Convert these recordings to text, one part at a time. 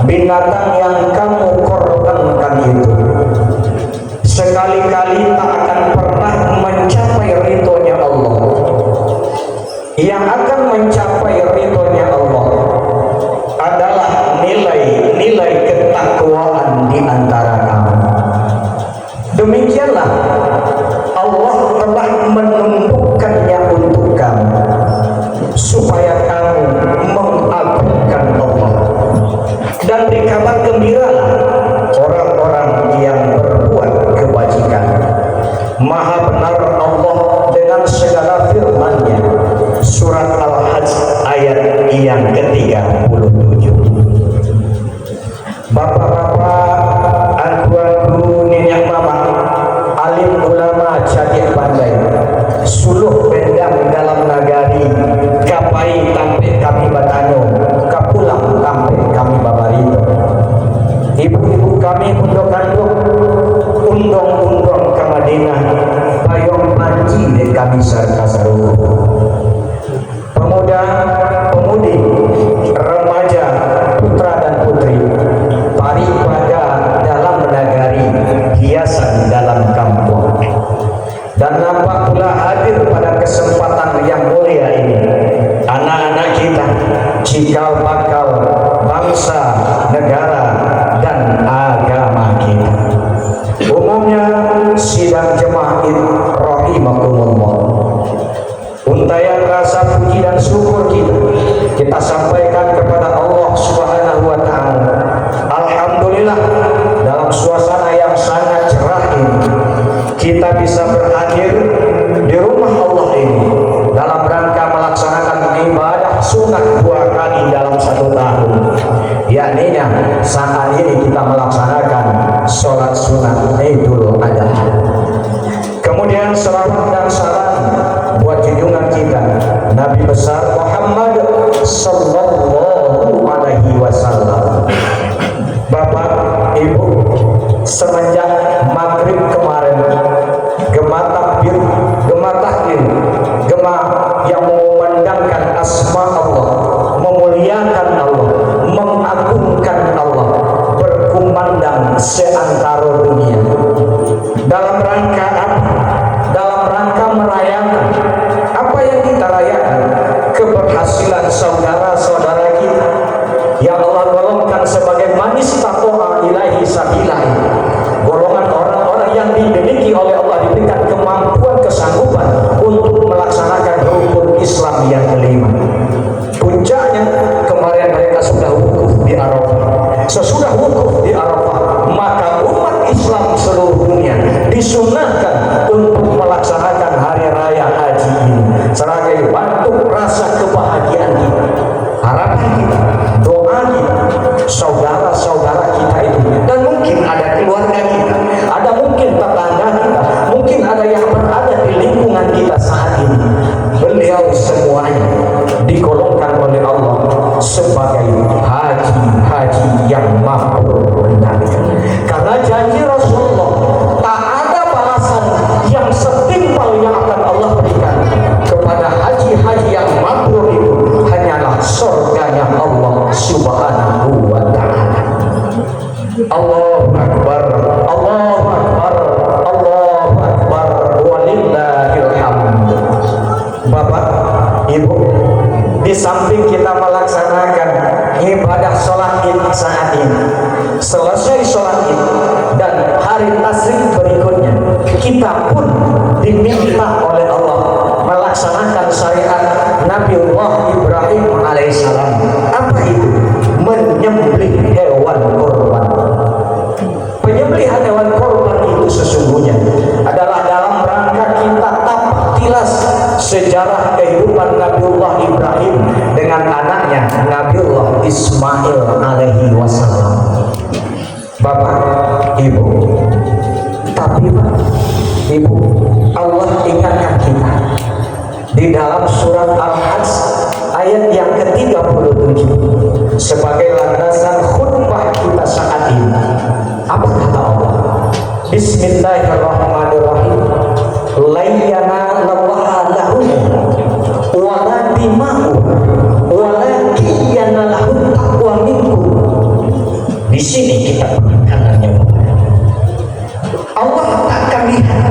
binatang yang kamu korbankan itu sekali-kali tak akan pernah mencapai ridhonya Allah. Yang akan mencapai ridhonya Allah adalah nilai-nilai ketakwaan di antara kamu. Demikianlah Allah telah menumpukannya untuk kamu supaya kamu mengagungkan Allah. Dan berkabar gembiralah orang-orang yang berbuat kebajikan. Maha benar Allah dengan segala firman-Nya. Surat Al-Hajj ayat yang ke-37. Bapak-bapak, agu-agu, nenek mama, alim ulama cadik pandai, suluh pendam dalam nagari, kapai tampe kami batano, kapulang tampe kami babarito. Ibu-ibu kami pondok kandung, undong-undong ke Madinah, payung panci de kami serta seluruh. Pemuda, pemudi, remaja, putra dan putri, paripada dalam nagari, hiasan dalam kampung. Dan nampak pula hadir pada kesempatan yang mulia ini anak-anak kita, cikal bakal bangsa, negara, dan agama kita. Umumnya sidang jemaah rahimakumullah, untayan rasa puji dan syukur kita sampaikan kepada Allah Subhanahu wa Ta'ala. Alhamdulillah, dalam suasana yang sangat cerah ini kita bisa berhadir di rumah Allah ini dalam rangka melaksanakan ibadah sunat 2 kali dalam 1 tahun, yakni saat ini kita melaksanakan sholat sunat Idul Adha. Kemudian selawat dan salam buat junjungan kita Nabi besar Muhammad sallallahu alaihi wasallam. Bapak, Ibu, semenjak maghrib kemarin, gema takbir, gema tahlil, gema yang memandangkan asma Allah, memuliakan Allah, mengagungkan Allah, berkumandang seantero dunia. Dalam rangka untuk melaksanakan hari raya haji ini sebagai bentuk rasa kebahagiaan kita, harapan kita, doa kita, saudara-saudara kita itu, dan mungkin ada keluarga kita, ada mungkin tetangga kita, mungkin ada yang berada di lingkungan kita saat ini. Beliau semuanya digolongkan oleh Allah sebagai haji yang mabrur mendadak. Karena janji Rasulullah, tak ada balasan yang setimpal yang akan Allah berikan kepada haji yang mabrur itu, hanyalah surganya Allah Subhanahu wa ta'ala. Allahu Akbar, Allahu Akbar, Allahu Akbar, walillahil hamd. Bapak, Ibu, di samping kita melaksanakan ibadah sholat id saat ini, selesai sholat id dan hari tasyrik berikutnya, kita pun diminta oleh Allah melaksanakan syariat Nabiullah Ibrahim alaihissalam. Apa itu? Menyembelih hewan korban. Penyembelihan hewan korban itu sesungguhnya adalah dalam rangka kita tampak tilas sejarah kehidupan Nabiullah Ibrahim dengan anaknya Nabiullah Ismail alaihi wasallam. Bapak, Ibu, tapi Pak, Ibu, Allah ingatkan kita di dalam surat Al-Hajj ayat yang ke-37 sebagai landasan khutbah kita saat ini. Apa kata Allah? Bismillahirrahmanirrahim. Layyana lawaha lahum wala dima'u walakiyyana lahum taqwa minkum. Di sini kita perhatikannya, Allah akan lihat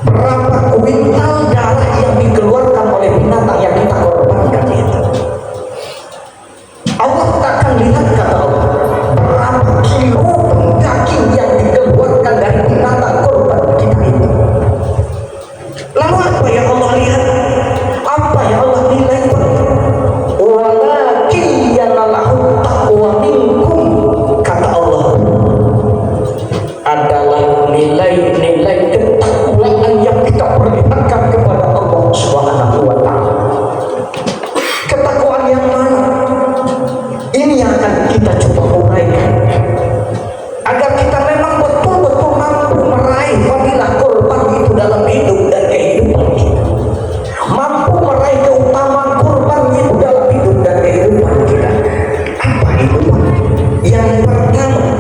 berapa kuintal darah yang dikeluarkan oleh binatang yang kita korbankan itu. Allah akan lihat, kata Allah, berapa kilo daging yang dikeluarkan dari binatang korban kita itu. Lalu apa yang Allah lihat? Apa yang Allah nilai? Walakiyyana lahum taqwa minkum, kata Allah, adalah nilai-nilai ketakwaan yang kita perlihatkan kepada Allah Subhanahu wa ta'ala. Ketakwaan yang mana? Ini yang akan kita coba uraikan agar kita memang betul-betul mampu meraih fadilah korban itu dalam hidup dan kehidupan kita, mampu meraih keutamaan korban itu dalam hidup dan kehidupan kita. Apa itu? Yang pertama,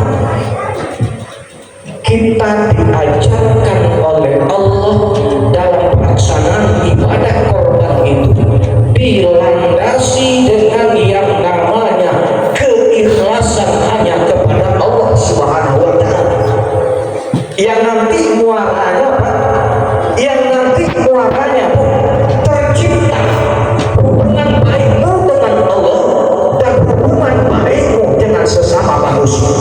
kita diajarkan oleh Allah dalam pelaksanaan ibadah korban itu dilandasi dengan yang namanya keikhlasan hanya kepada Allah Subhanahu wa ta'ala. Yang nanti muaranya tercipta hubungan baikmu dengan Allah dan hubungan baikmu dengan sesama manusia.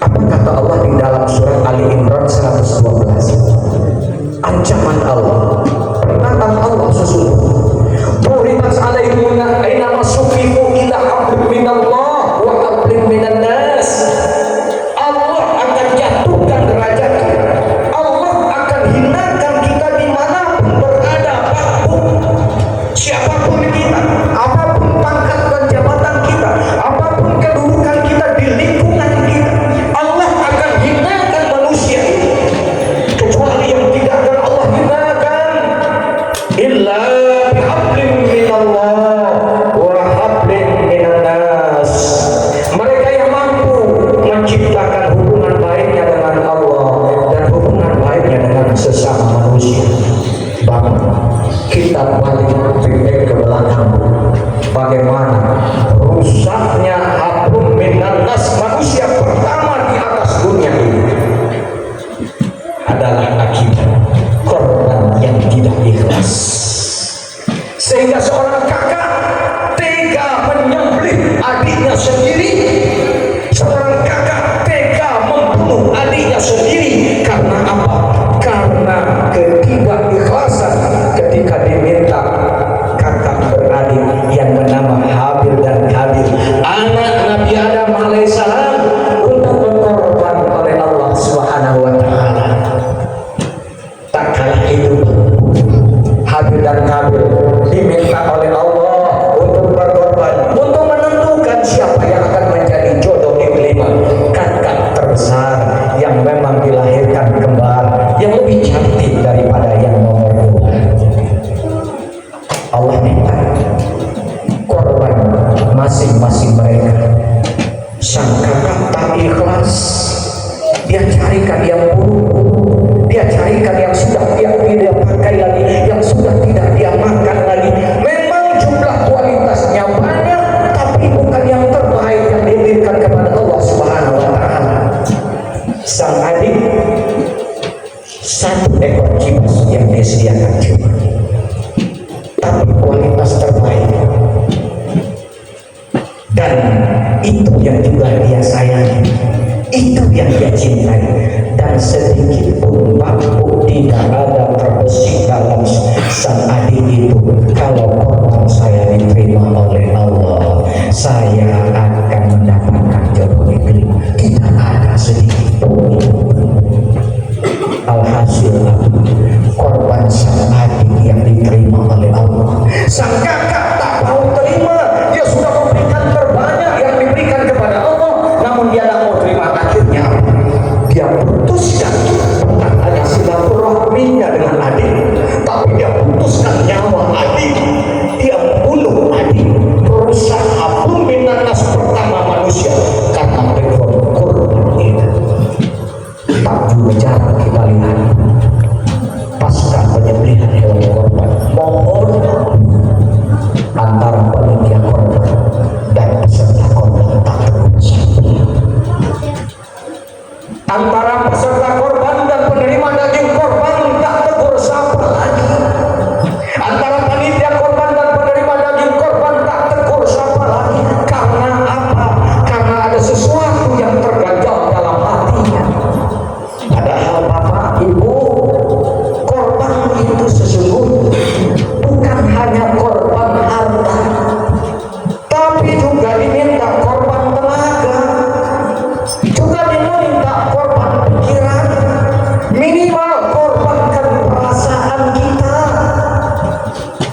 Apa kata Allah di dalam surat Ali Imran 112? Ancaman Allah, peringatan Allah sesungguhnya. Buribat alaihimuna aina masufiku ila hablum minallah wa hablum minan nas. Allah akan jatuhkan derajat kita. Allah akan hinakan kita dimanapun berada, apapun, siapapun kita, apapun pangkat dan jabatan kita, apapun kedudukan kita di lingkungan kita. Allah akan hinakan manusia itu, kecuali yang tidak akan Allah hinakan illa bihablin minallah wa hablin minan nas. Mereka yang mampu menciptakan hubungan baiknya dengan Allah dan hubungan baiknya dengan sesama manusia. Bapak, kita balik ke belakang. Bagaimana rusaknya hablum minan nas, manusia pertama di atas dunia ini adalah akibat korban yang tidak ikhlas. Sehingga seorang kakak tega menyembelih adiknya sendiri, seorang kakak tega membunuh adiknya sendiri. Karena apa? Karena ketidakikhlasan ketika diminta kakak beradik yang bernama Habil dan Kabil, anak Nabi Adam alaihissalam, untuk berkorban oleh Allah Subhanahu wa ta'ala. sedikit pun bambu tidak ada terbesit dalam sang adik itu. Kalau korban saya diterima oleh Allah, saya akan mendapatkan jodoh negeri. Tidak ada sedikit pun. Alhasil korban sang adik yang diterima oleh Allah. Sang kakak tak mau terima, dia sudah memberikan terbanyak yang diberikan kepada Allah, namun dia tak mau terima. Akhirnya dia putuskan bukan hanya silaturahminya dengan adik, tapi dia putuskan nyawa adik. Dia membunuh adik, merusak abun minanas pertama manusia karena rekor korban itu. Tak juga jarang kita lihat pasca penyembelihan hewan korban, mohon antara panitia korban dan peserta korban tak terkunci. Antara peserta korban dan penerima daging korban tak tegur sapa lagi. Antara panitia korban dan penerima daging korban tak tegur sapa lagi. Karena apa? Karena ada sesuatu yang terganjal dalam hatinya. Padahal bapak ibu, korban itu sesungguhnya bukan hanya korban harta, tapi juga diminta korban tenaga, juga diminta korban pikiran, minimal korbankan perasaan kita.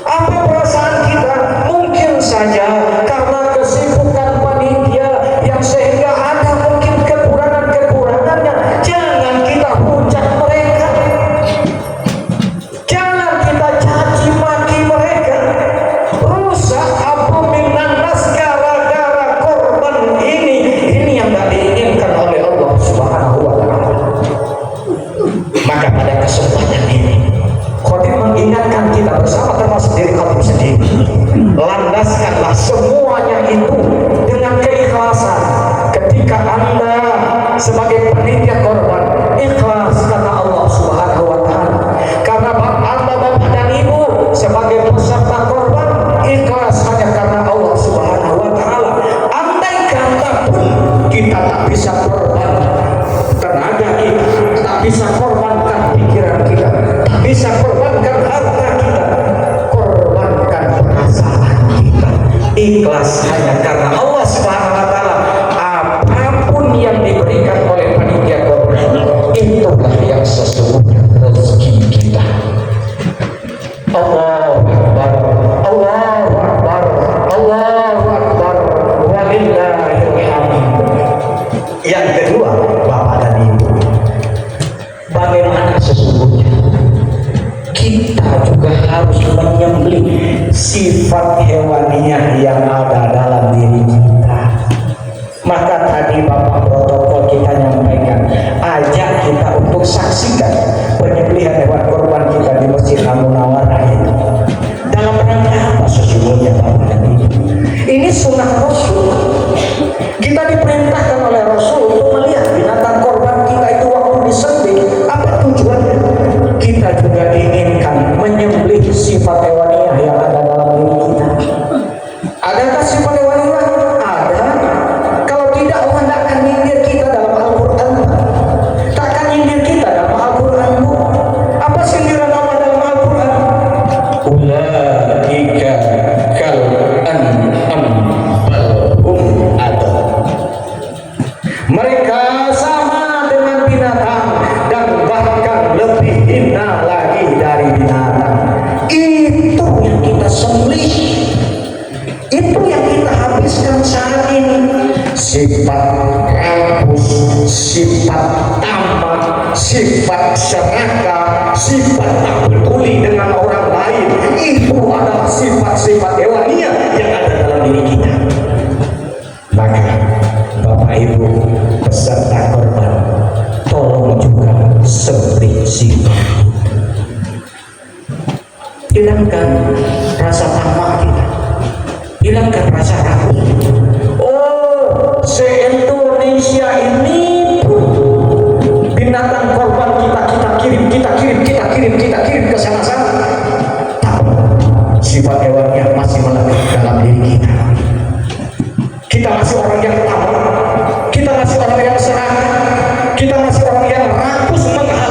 Apa perasaan kita? Mungkin saja karena kesibukan panitia yang sehingga ada mungkin kekurangannya. Jangan kita hujat mereka, jangan kita caci maki mereka. Rusak abominan nas gara-gara korban ini yang tidak diinginkan oleh Allah Subhanahu wa Ta'ala. Maka pada kesempatan ini khotib mengingatkan kita bersama, termasuk diri khotib sendiri, landaskanlah semuanya itu dengan keikhlasan. Ketika Anda sebagai panitia korban ikhlas karena Allah Subhanahu wa Ta'ala, karena Anda bapak dan ibu sebagai peserta korban ikhlas hanya karena Allah Subhanahu wa Ta'ala. Andai kata pun kita tak bisa korban tenaga kita, tak bisa korbankan pikiran kita, tak bisa korbankan harta kita, korbankan perasaan kita, ikhlas hanya karena Allah Subhanahu wa Ta'ala. Apapun yang diberikan oleh panitia korban, itulah yang sesungguhnya rezeki kita. Allahu Akbar, Allahu Akbar, Allahu Akbar, walillahil hamd. Yang kedua, bapak dan ibu, bagaimana sesungguhnya kita juga harus menyembelih sifat hewaniah yang ada dalam diri kita. Maka tadi bapak protokol kita nyampaikan, ajak kita untuk saksikan penyembelihan hewan korban kita di Masjid Al-Munawwarah itu. Dalam rangka apa sesungguhnya bapak dan ibu? Ini sunnah Rasul. Kita diperintahkan oleh Rasul untuk melihat binatang korban kita itu waktu disembelih. Apa tujuannya? Kita juga diinginkan menyembelih sifat hewaniah yang ada dalam diri kita. Adakah sifat hewaniah? Ada. Kalau tidak, Allah tidak akan nyindir kita dalam Al-Quran. Tak akan nyindir kita dalam Al-Quran. Apa sindiran Allah dalam Al-Quran? Ulaika kal an'am bal hum adall. Mereka sama dengan binatang dan bahkan lebih hina lagi dari binatang. Itu yang kita sembelih, itu yang kita habiskan saat ini. Sifat rakus, sifat tamak, sifat serakah, sifat tak peduli dengan orang lain, itu adalah sifat-sifat hewaniah yang ada dalam diri kita. Maka bapak ibu peserta korban, tolong juga sembelih sifat. Hilangkan rasa tamak kita, hilangkan rasa rakus. Oh, se-Indonesia ini binatang korban kita kirim ke sana-sana. Sifat hewannya masih melekat dalam diri kita. Kita masih orang yang tamak, kita masih orang yang serakah, kita masih orang yang rakus menghalangi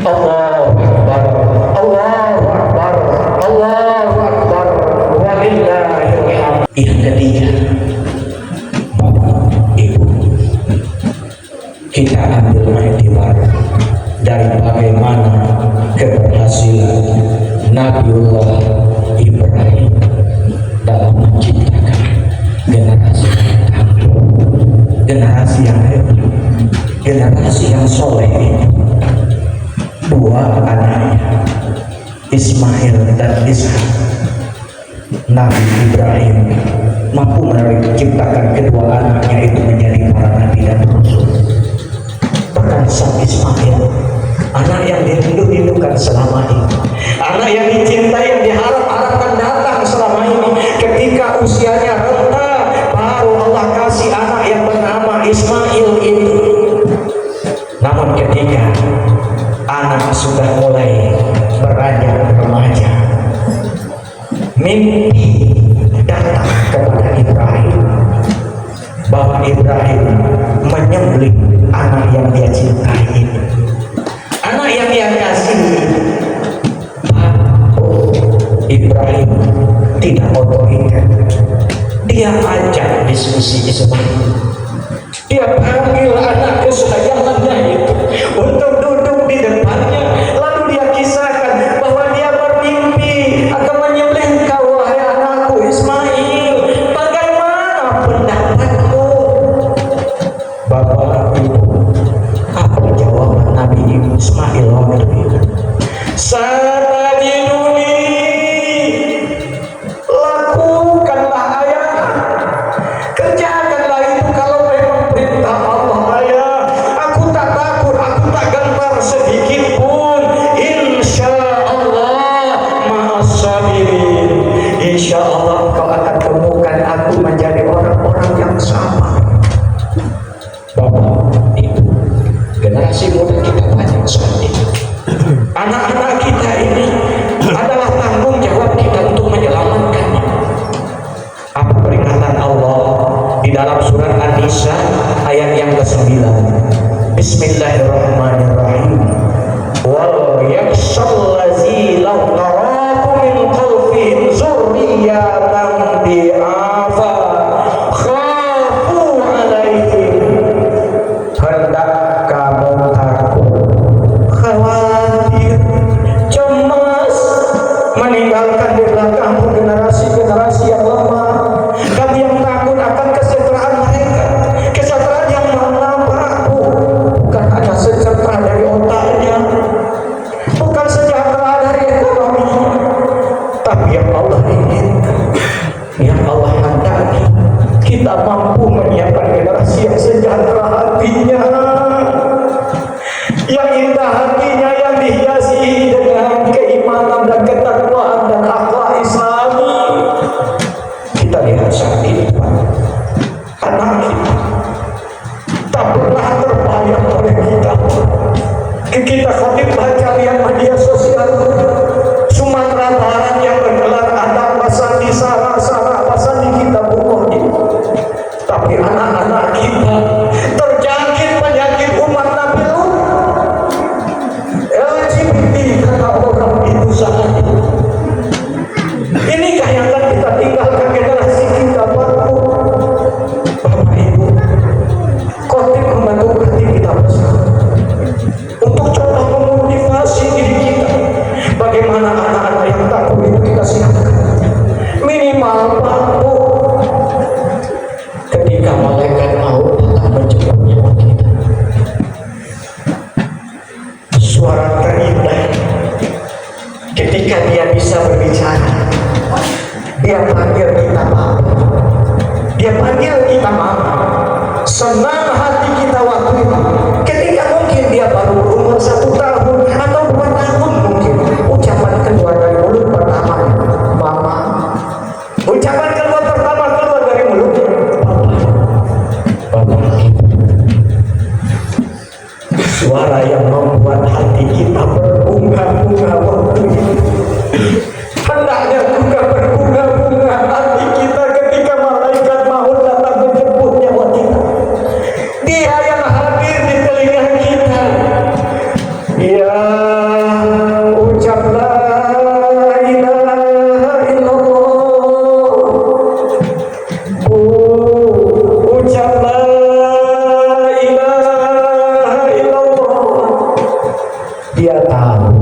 Allahu Akbar, Allahu Akbar, Allahu Akbar, walillahil hamd. Yang ketiga, Bapak Ibu, kita ambil iktibar dari bagaimana keberhasilan Nabiullah Ibrahim dalam menciptakan generasi yang tangguh, generasi yang hebat, generasi yang soleh. Dua anaknya, Ismail dan Ishak, Nabi Ibrahim mampu menciptakan kedua anaknya itu menjadi para nabi dan rasul. Bahkan sang Ismail, anak yang dirindu-rindukan selama ini, anak yang dicintai, yang diharap-harapkan datang selama ini, ketika usianya renta baru Allah kasih anak yang bernama Ismail itu. Namun ketika anak sudah mulai beranjak remaja, mimpi datang kepada Ibrahim bahwa Ibrahim menyembelih anak yang dia cintai ini, anak yang dia kasih. Ibrahim tidak otoriter, dia ajak diskusi Ismail, dia panggil anak kesayangannya itu untuk duduk di depannya, lalu dia kisahkan bahwa dia bermimpi akan menyembelih engkau wahai anakku Ismail, bagaimana pendapatmu? Bapak Ibu, apa jawaban Nabi Ismail waktu itu? Satajiduni, lakukanlah ayah, kerjakanlah itu kalau memang perintah Allah ayah. Aku tak takut, aku tak gentar sedikit pun. Insya Allah ma'as sabirin, insya Allah kau akan temukan aku menjadi orang-orang yang sabar. Bapak Ibu, generasi muda kita banyak saat ini. Anak-anak kita ini adalah tanggung jawab kita untuk menyelamatkannya. Apa peringatan Allah di dalam surat An-Nisa ayat yang ke-9? Bismillahirrahmanirrahim. Wal yakhshal ladzi law taraku min khalfihim dzurriyyatan bi'afa khafu 'alaihim. Hendak kamu takut, khawatir, cemas meninggalkan di belakangmu generasi-generasi yang lama. Kamu yang takut akan kesejahteraan mereka, kesejahteraan yang mana Pak? Bukan hanya sejahtera dari otaknya, bukan sejahtera dari ekonomi, tapi yang Allah inginkan, yang Allah hendaki, kita mampu menyiapkan generasi yang sejahtera hatinya, yang indah hatinya, yang dihiasi dengan keimanan dan ketakwaan dan akhlak Islami. Kita lihat saat ini, Pak, anak kita tak pernah terbayang oleh kita. Kita khotib baca lihat media sosial Sumatera Barat yang bergelar adat Basandi Sara Basandi kita bunuh ini. Tapi anak-anak kita terjangkit penyakit umat Nabi Lut, LGBT kata orang itu saat itu. Inikah yang akan kita tinggalkan generasi kita, Bapak Ibu? Khotib membantu hati kita bersama untuk coba memotivasi diri kita. Bagaimana anak-anak yang takut itu kita siapkan minimal Bapak, ketika malaikat maut datang menjemput nyawa kita, suara terindah ketika dia bisa berbicara, dia panggil kita Bapak, dia panggil kita Mama. Senang hati kita waktu itu ketika mungkin dia baru berumur 1 tahun atau 2 tahun, mungkin ucapan kedua dari mulut pertama Mama, ucapan kedua pertama keluar dari mulutnya Bapak. Suara yang membuat hati kita berbunga-bunga waktu itu. Hendaknya juga berbunga-bunga hati kita ketika malaikat maut datang menjemput nyawa kita. Dia yang hadir di telinga kita. Ya Dia tahu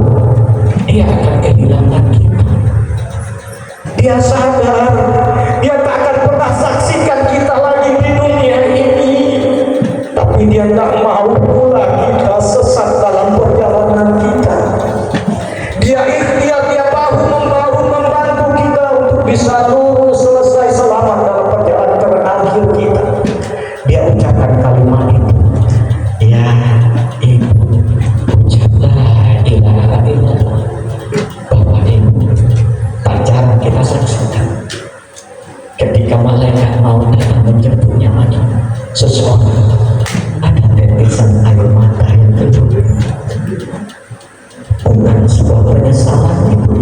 dia akan kehilangan kita. Dia sadar dia tak akan pernah saksikan kita lagi di dunia ini. Tapi dia tak mau pula kita sesat dalam perjalanan kita. Dia ikhtiar, dia bahu-membahu membantu kita untuk bisa lulus selesai selamat dalam perjalanan terakhir kita. Dia ucapkan kalimat itu. Ya ibu, ucaplah ilaha illallah. Bapak ibu, tak jarang kita saksikan ketika malaikat mau datang menjemputnya lagi seseorang, ada tetisan air mata yang keluar. Bukan sebuah penyesalan itu,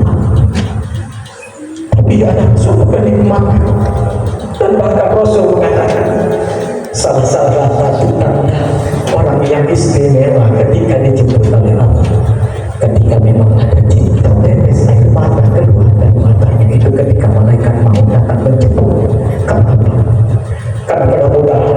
tapi ada sebuah kenikmatan. Dan bahkan Rasul mengatakan salah satu tanda orang yang istimewa ketika dijemput oleh Allah, ketika memang ada cinta tetes air mata keluar dari matanya itu ketika malaikat mau datang menjemput. Karena mudah-mudahan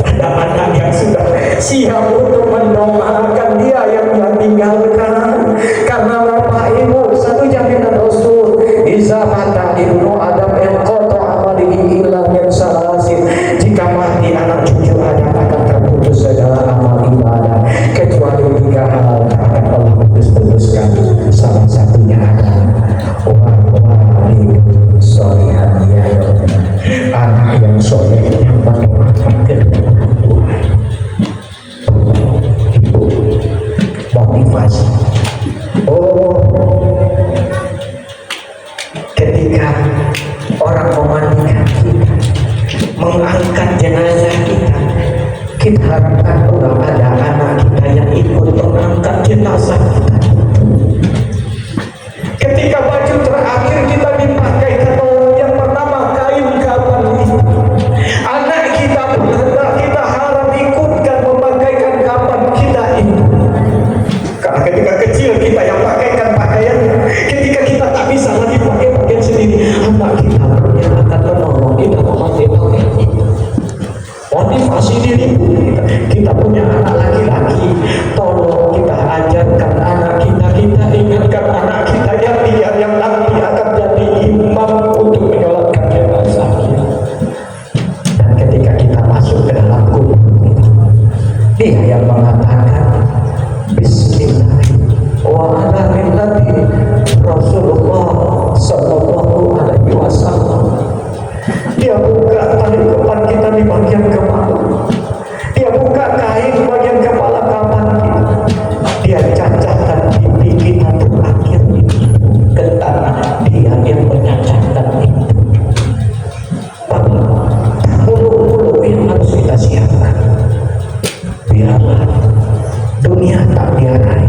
ada anak yang sudah siap untuk mendoakan dia yang tinggalkan. Karena bapak ibu satu jaminan Rasul, iza mata ibnu Adam yang kotor amalihi illa min salasin. Jika mati anak cucu Adam akan terputus segala amal ibadah kecuali 3 hal akan Allah putus-putuskan. Salah satunya adalah walidun sholihan, anak yang soleh yang mendoakan kedua Tuhan. Ibu, motivasi. Ketika orang memandikan kita, mengangkat jenazah kita harapkan pula ada anak kita yang ikut mengangkat jenazah kita. Ketika baju terakhir kita dipakai, yang pertama kain kafan itu, anak kita pun hendak kita harap ikutkan memakaikan kafan kita itu. Karena ketika kecil kita yang pakaikan pakaian, ketika kita tak bisa lagi pakai pakaian sendiri, anak kita pun yang akan menolong kita memakai pakaian itu. Motivasi diri kita punya anak laki-laki, tolong kita ajarkan anak kita ingatkan anak kita yang dia yang nanti akan jadi imam untuk menyolatkan jenazah kita. Dan ketika kita masuk ke dalam kubur dia yang mengatakan Bismillah wa ala millati Rasulullah sallallahu alaihi wasallam. Dia buka tali kepala kita di bagian kepala. Dia buka kain di bagian kepala kapan kita. Dia cacatkan pipi kita terakhir ke tanah. Dia yang mencacatkan itu. Bapak, bulu-bulu yang harus kita siapkan. Biarlah dunia tak diarai,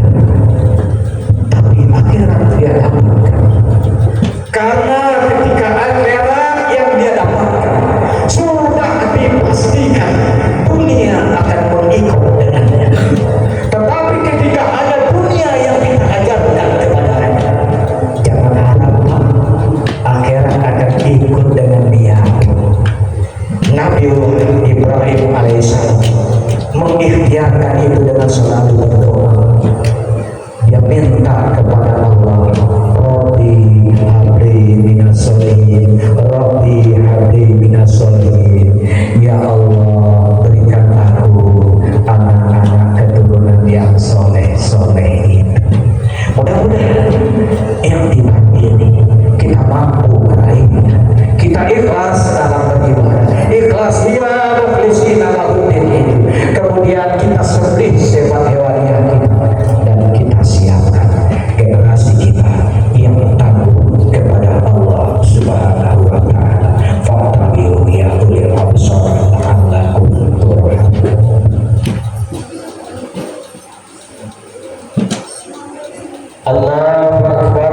tapi akhirat dia dapatkan. Karena ketika akhirat yang dia dapatkan sudah dipastikan dunia akan mengikut dengannya. Tetapi ketika ada dunia yang kita ajarkan kepadanya, jangan harap akhirat akan ikut dengan dia. Nabi Ibrahim alaihissalam mengikhtiarkan itu dengan selalu berdoa. Dia minta kepada Allah, Rabbi habli minas sholihin, Rabbi habli minas sholihin. Ya Allah, berikan aku anak-anak keturunan yang soleh-soleh ini. Mudah-mudahan yang ini kita mampu meraihnya. Kita ikhlas dalam beribadah, ikhlas dia mukhlisina lahuddin ini. Kemudian kita sembelih sebat hewannya kita, dan kita siapkan generasi kita yang tangguh kepada Allah Subhanahu wa ta'ala. Fa'tabiru ya ulil absar la'allakum turhamun. Allahu Akbar,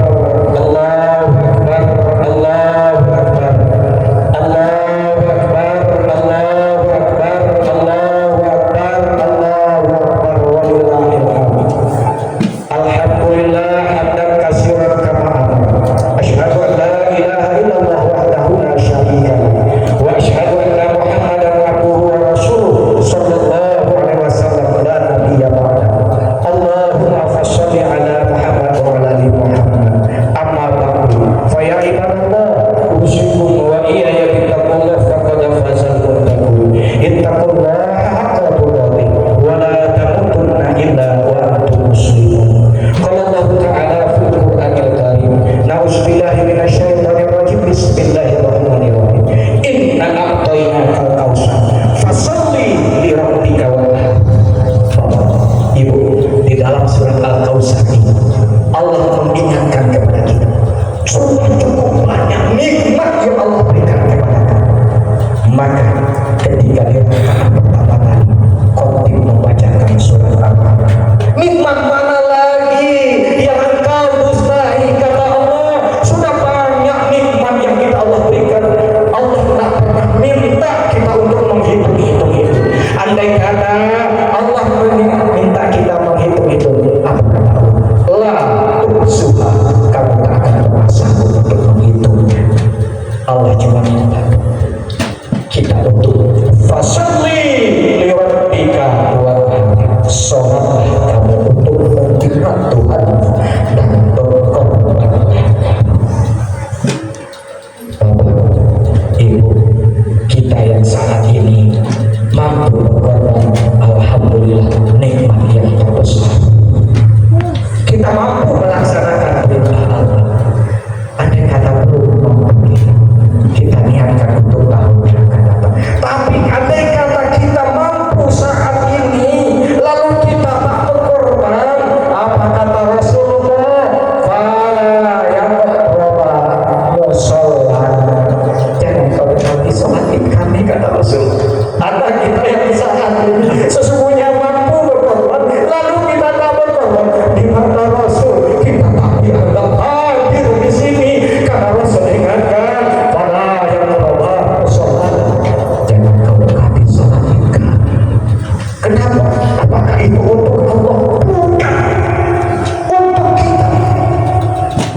Allahu Akbar, Allahu Akbar, Allahu Akbar, Allahu Akbar, Allahu Akbar, Allahu Akbar, walillahil hamd. Alhamdulillah hamdan katsiran kama amara. Asyhadu an la ilaha illallah wahdahu la syarika lahu wa asyhadu anna Muhammadan abduhu wa rasuluh sallallahu alaihi wasallam la nabiyya ba'dahu. Allahumma fasholli Al-Kautsar ini Allah mengingatkan kepada kita cukup banyak nikmat yang Allah berikan kepada kita. Maka ketika di rakaat pertama tadi khotib membacakan surat Al-Baqarah, nikmat mana lagi yang engkau dustahi? Kata Allah, sudah banyak nikmat yang kita Allah berikan. Allah tak pernah minta kita untuk menghitung-hitung itu. Andai kata Allah minta kita menghitung-hitung, apa kata Allah? La tuhsuha, kamu tak akan pernah sanggup untuk menghitungnya. Allah cuma minta kita untuk fasalli lirabbika wanhar, sholatlah kamu untuk mengingat Tuhan dan berkorbanlah. Bapak, Ibu, kita yang saat ini mampu berkorban, alhamdulillah, nikmat yang terbesar. Kita mampu melaksanakan perintah Allah. Andai kata belum mampu, kita niatkan untuk tahun yang akan datang. Tapi andai kata kita mampu saat ini, lalu kita tak berkorban, apa kata Rasulullah? Fala yang berkorban musolat. Jangan kau nanti sholat kami, kata Rasul. Anak kita yang saat ini sesungguhnya mampu berkorban, lalu kita tak berkorban. Di mata Rasul kita tak dianggap hadir di sini karena Rasul ingatkan para yang berkorban sholat. Jangan kau dekati sholat kami. Kenapa? Apakah itu untuk Allah? Bukan, untuk kita.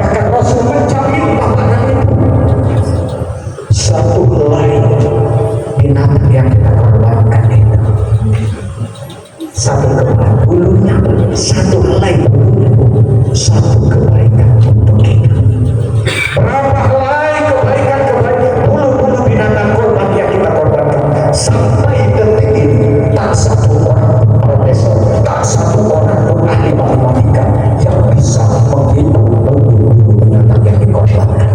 Bahkan Rasul menjamin papanan itu satu helai binatang yang kita korbankan itu, satu kebaikan bulunya, satu helai bulunya, satu kebaikan untuk kita. Berapa helai kebaikan bulu-bulu binatang korban yang kita korbankan sampai detik ini, tak satu orang profesor, tak satu orang pun ahli matematika yang bisa menghitung bulu-bulu binatang yang dikorbankan.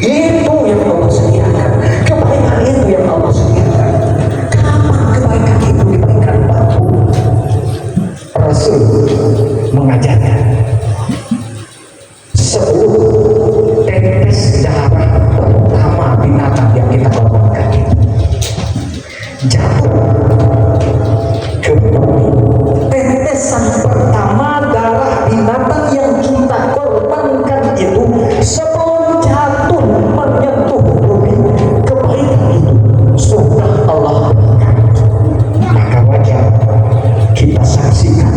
Itu yang Allah sediakan, kebaikan itu yang Allah sediakan. Kenapa kebaikan itu diberikan batu? Rasul mengajarkan 10 tetes darah pertama binatang yang kita korbankan itu jatuh ke bumi. Tetesan pertama darah binatang yang kita korbankan itu sebelum jatuh menyentuh bumi, kebaikan itu sudah Allah berikan. Maka wajar kita saksikan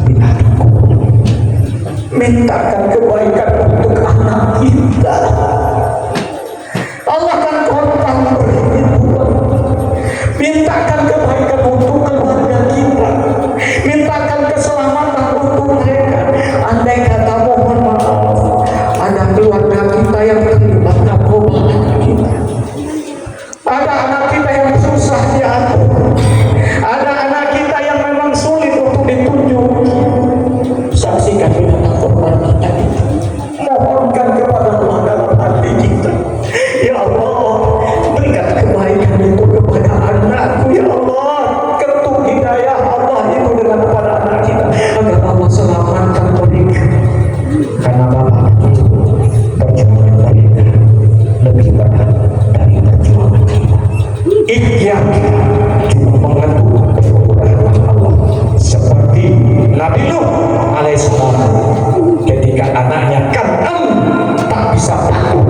binatang kubur. Mintakan kebaikan untuk anak kita. Allah kan korban berhidupan. Mintakan kebaikan untuk keluarga kita. Mintakan keselamatan untuk mereka. Andai kata mohon maaf, ada keluarga kita yang terlibat narkoba, ada anak kita yang susah diatur, ada anak kita yang memang sulit untuk ditunjuk. Saksikan binatang korban kita, mohonkan kepada Allah dalam hati kita, ya Allah, berikan kebaikan itu kepada anakku, ya Allah, ketuk hidayah Allah itu dengan kepada anak kita agar Allah selamatkan mereka. Karena Bapak itu perjuangan mereka lebih berat dari perjuangan kita. Ikhtiar kita cuma mengetuk rahmat Allah. Seperti Nabi Nuh alaihissalam ketika anaknya Kan'an tak bisa patuh,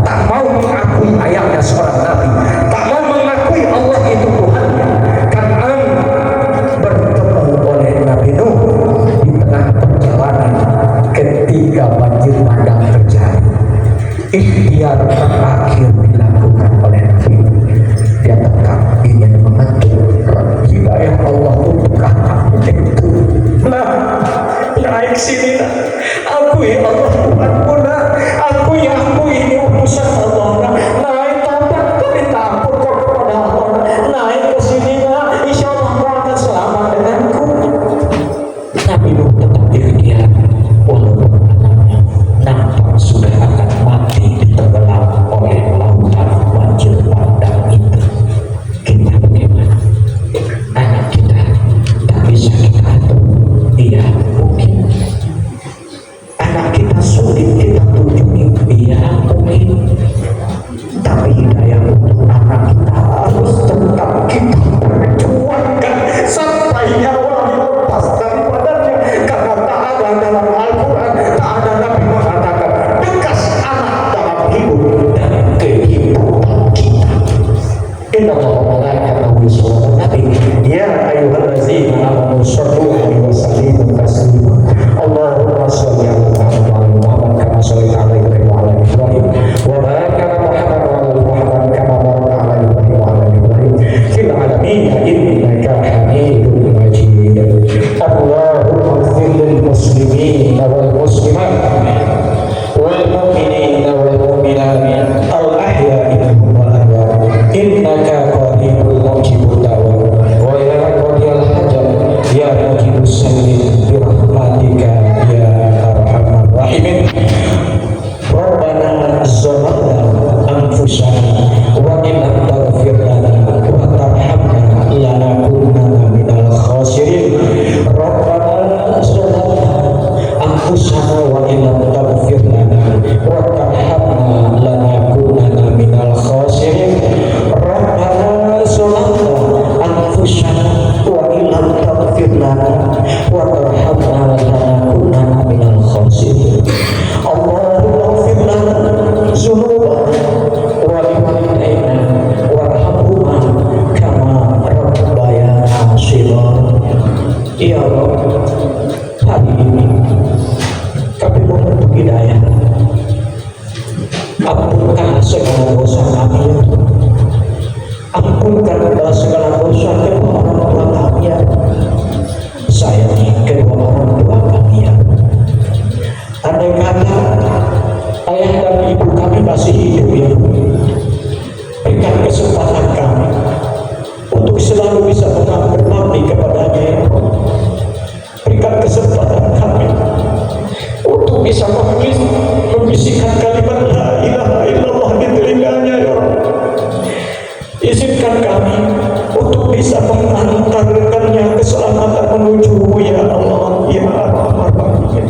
tak mau mengakui ayahnya seorang nabi, tak mau mengakui Allah itu Tuhannya. Kan'an bertemu oleh Nabi Nuh di tengah perjalanan ketika banjir bandang terjadi. Ikhtiar terakhir dilakukan oleh Nabi Nuh. Dia tetap ingin mengetuk hidayah Allah untuk anak itu. Nah, naik sini nak. Akui Allah Tuhanku nak. Akui ini urusan Allah nak. Naik tobat kau minta ampun kau kepada Allah nak. Naik ke sini nak. Insya Allah kau akan selamat denganku. Nabi Nuh tetap ikhtiar walaupun anaknya nampak sudah akan mati ditenggelam oleh lautan banjir bandang itu. Kita bagaimana? Anak kita tak bisa kita atur. Iya mungkin anfusana wa illam taghfir lana wa tarhamna lanakunanna minal khasirin. Rabbana zalamna anfusana wa illam taghfir lana wa tarhamna lanakunanna minal khasirin. Allahumma ighfir lana dzunubana wa liwalidayna warhamhuma kama rabbayana shighara. Ya Allah, hari ini kami memohon hidayah. Ampunkan segala dosa kami ya Tuhan. Ampunkan segala dosa kedua orang tua kami ya. Sayangi kedua orang tua kami ya. Andai kata ayah dan ibu kami masih hidup ya, berikan kesempatan kami untuk selalu bisa berbakti kepadanya ya. Berikan kesempatan kami untuk bisa membisikkan kalimat la ilaha illallah di telinganya ya Allah. Izinkan kami untuk bisa mengantarkannya keselamatan menuju ya Allah ya Arhamar Rahimin.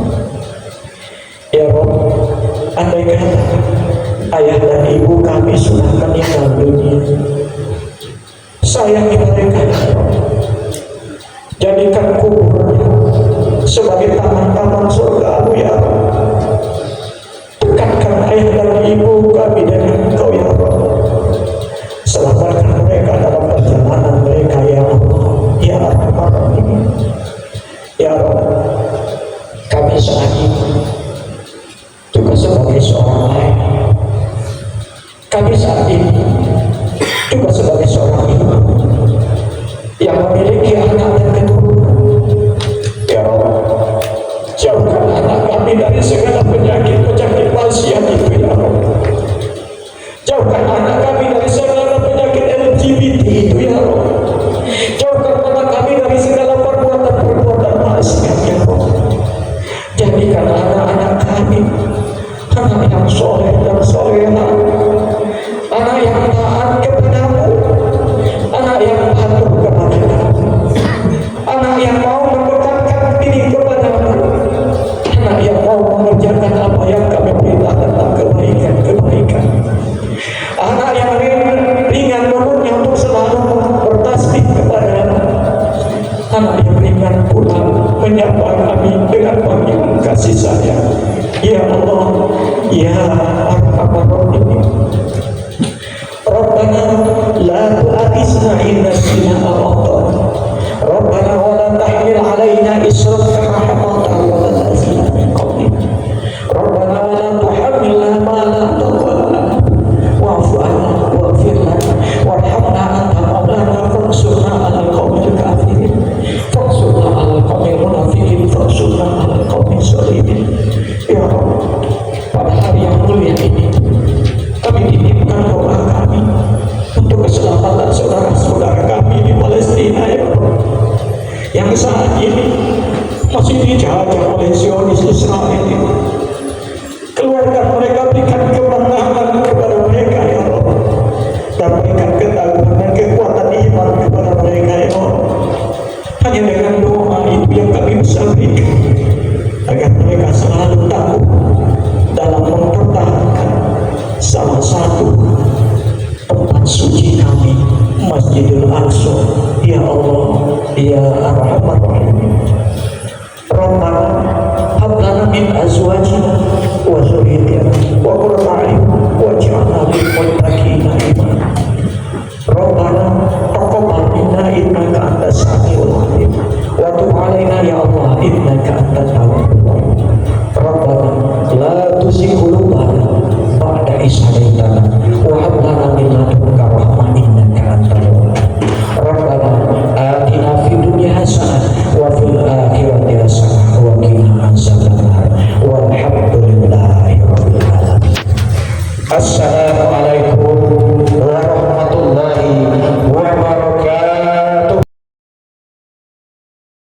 Ya Rabb, andai kata ayah dan ibu kami sudah meninggal dunia, sayangi mereka ya Rabb. Jadikan kuburnya sebagai taman-taman surga ya Rabb. Dekatkan ayah dan ibu kami dengan Engkau ya Rabb. Selamatkan mereka dalam perjalanan mereka ya Allah ya Arhamar Rahimin. Ya Rabb, kami saat ini juga sebagai seorang ayah, kami saat ini juga sebagai seorang ibu yang memiliki anak dan keturunan. Ya Allah, jauhkan anak kami dari segala penyakit wasiat itu ya Allah. Jauhkan anak kami dari segala penyakit LGBT itu ya Allah. Jauhkan anak kami dari segala perbuatan maksiat ya Allah. Jadikan anak-anak kami anak yang soleh dan solehah, anak yang taat kepadamu, anak yang patuh kepadamu, anak yang mau mendekatkan diri kepadamu, anak yang mau mengerjakan apa yang kami perintahkan tentang kebaikan, anak yang ringan mulutnya untuk selalu bertasbih kepadamu, anak yang ringan pula menyapa kami dengan panggilan kasih sayang. Ya Allah, ya Arhamar Rahimin. Rabbana la tu'akhizna in nasina aw akhtana. Rabbana wa la tahmil 'alaina isran kama hamaltahu 'ala alladziina min qablina. Rabbana wa la tuhammilna ma la taqata lana wa'fu 'anna waghfir lana warhamna anta maulana fansurna 'alal qaumil kafirin. Fansurna 'alal qaumil munafiqin fansurna 'alal qaumil zalimin. Ya Allah, pada hari yang mulia ini kami titipkan doa kami untuk keselamatan saudara-saudara kami di Palestina ya Allah, yang saat ini masih dijajah oleh Zionis Israel ini. Keluarga mereka, berikan kemenangan kepada mereka ya Allah, dan berikan ketabahan dan kekuatan iman kepada mereka ya Allah. Hanya dengan doa itu yang kami bisa berikan, agar mereka selalu tahu dalam mempertahankan salah satu tempat suci kami, Masjidil Aqsa ya Allah ya Arhamar Rahimin. Rabbana hab lana min azwajina wa dzurriyyatina wa qurrata a'yun waj'alna lil muttaqina